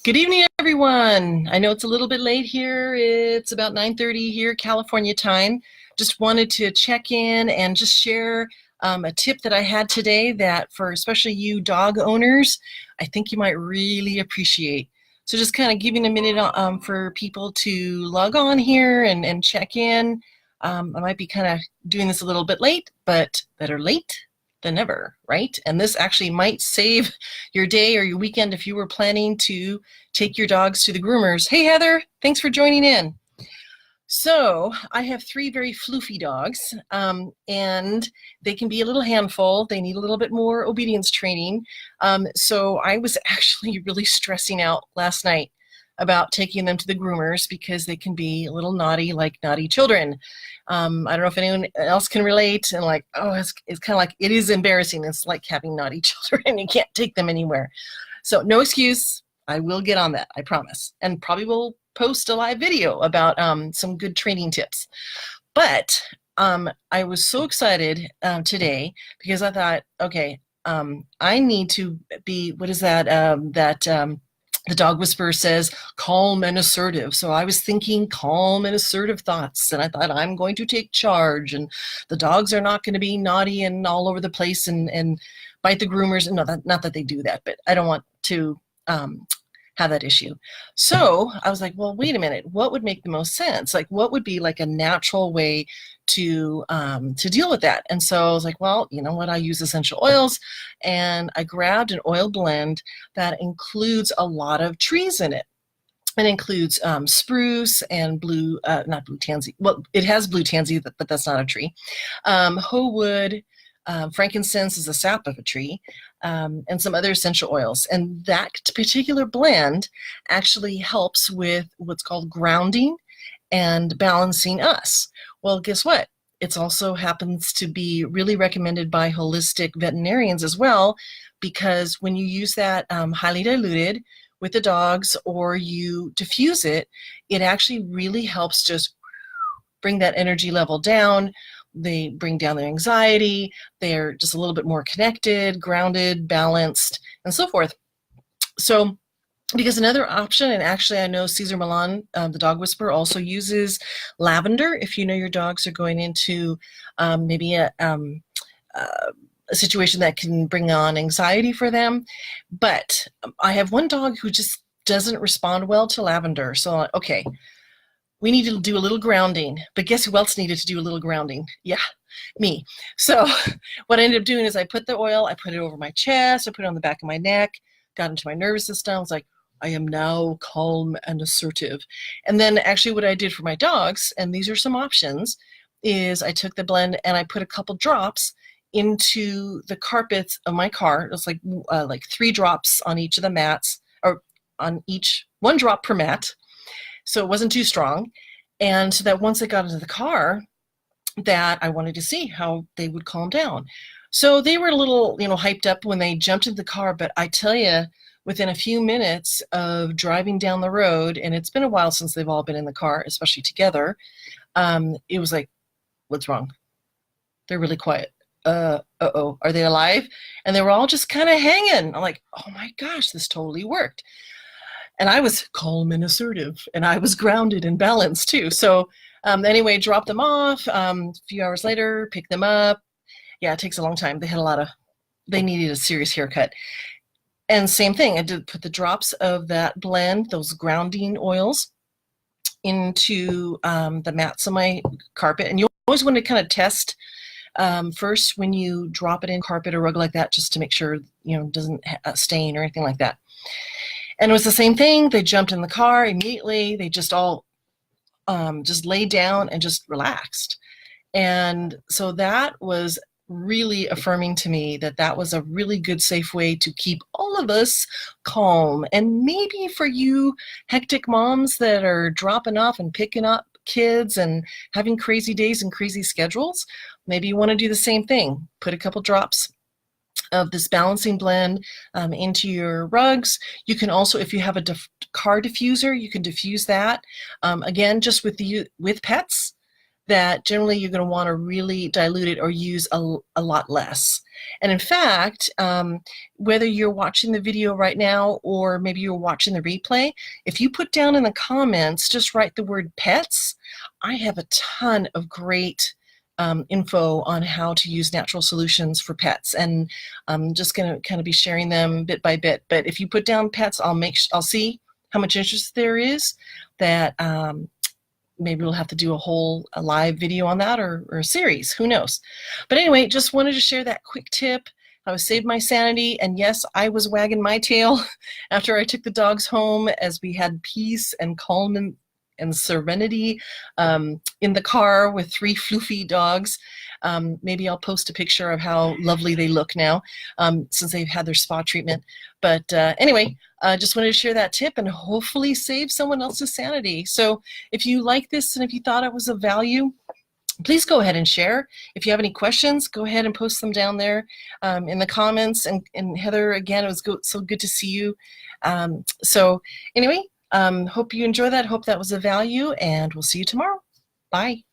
Good evening, everyone. I know it's a little bit late here. It's about 9:30 here, California time. Just wanted to check in and just share a tip that I had today that for especially you dog owners, I think you might really appreciate. So just kind of giving a minute for people to log on here and check in. I might be kind of doing this a little bit late, but better late than never, right? And this actually might save your day or your weekend if you were planning to take your dogs to the groomers. Hey, Heather, thanks for joining in. So I have three very floofy dogs, and they can be a little handful. They need a little bit more obedience training. So I was actually really stressing out last night about taking them to the groomers because they can be a little naughty, like naughty children. I don't know if anyone else can relate, and like, oh, it's kind of like, it is embarrassing. It's like having naughty children. You can't take them anywhere. So no excuse. I will get on that, I promise. And probably will post a live video about some good training tips. But I was so excited today because I thought, okay, I need to be, what is that, the dog whisperer says, calm and assertive. So I was thinking calm and assertive thoughts, and I thought I'm going to take charge, and the dogs are not going to be naughty and all over the place and bite the groomers. And not that they do that, but I don't want to have that issue. So I was like, well, wait a minute, what would make the most sense? Like, what would be like a natural way to deal with that? And so I was like, well, you know what, I use essential oils, and I grabbed an oil blend that includes a lot of trees in it. It includes spruce and blue, not blue tansy. Well, it has blue tansy, but that's not a tree. Hoe wood, frankincense is a sap of a tree, and some other essential oils. And that particular blend actually helps with what's called grounding and balancing us. Well, guess what? It also happens to be really recommended by holistic veterinarians as well, because when you use that highly diluted with the dogs or you diffuse it, it actually really helps just bring that energy level down. They bring down their anxiety. They're just a little bit more connected, grounded, balanced, and so forth. So, because another option, and actually I know Cesar Milan, the dog whisperer, also uses lavender if you know your dogs are going into maybe a situation that can bring on anxiety for them. But I have one dog who just doesn't respond well to lavender. So, okay, we need to do a little grounding. But guess who else needed to do a little grounding? Yeah, me. So what I ended up doing is I put the oil, I put it over my chest, I put it on the back of my neck, got into my nervous system. I was like, I am now calm and assertive. And then actually what I did for my dogs, and these are some options, is I took the blend and I put a couple drops into the carpets of my car. It was like 3 drops on each of the mats, or on each, 1 drop per mat. So it wasn't too strong. And so that once they got into the car, that I wanted to see how they would calm down. So they were a little, hyped up when they jumped into the car. But I tell you, within a few minutes of driving down the road, and it's been a while since they've all been in the car, especially together, it was like, what's wrong? They're really quiet. Uh-oh, are they alive? And they were all just kind of hanging. I'm like, oh my gosh, this totally worked. And I was calm and assertive, and I was grounded and balanced too. So anyway, dropped them off. A few hours later, picked them up. Yeah, it takes a long time. They needed a serious haircut. And same thing, I did put the drops of that blend, those grounding oils, into the mats on my carpet. And you always want to kind of test first when you drop it in carpet or rug like that, just to make sure, it doesn't stain or anything like that. And it was the same thing. They jumped in the car immediately. They just all just laid down and just relaxed. And so that was really affirming to me that was a really good, safe way to keep all of us calm. And maybe for you hectic moms that are dropping off and picking up kids and having crazy days and crazy schedules, maybe you want to do the same thing. Put a couple drops of this balancing blend into your rugs. You can also, if you have a car diffuser, you can diffuse that. Again, just with pets, that generally you're going to want to really dilute it or use a lot less. And in fact, whether you're watching the video right now or maybe you're watching the replay, if you put down in the comments, just write the word pets. I have a ton of great info on how to use natural solutions for pets, and I'm just going to kind of be sharing them bit by bit. But if you put down pets, I'll see how much interest there is. That maybe we'll have to do a live video on that, or a series, who knows. But anyway, just wanted to share that quick tip. I was saved my sanity, and yes, I was wagging my tail after I took the dogs home, as we had peace and calm and serenity in the car with 3 floofy dogs. Maybe I'll post a picture of how lovely they look now, since they've had their spa treatment. But anyway, just wanted to share that tip and hopefully save someone else's sanity. So if you like this and if you thought it was of value, please go ahead and share. If you have any questions, go ahead and post them down there in the comments. And Heather, again, it was so good to see you. So anyway, hope you enjoy that. Hope that was of value, and we'll see you tomorrow. Bye.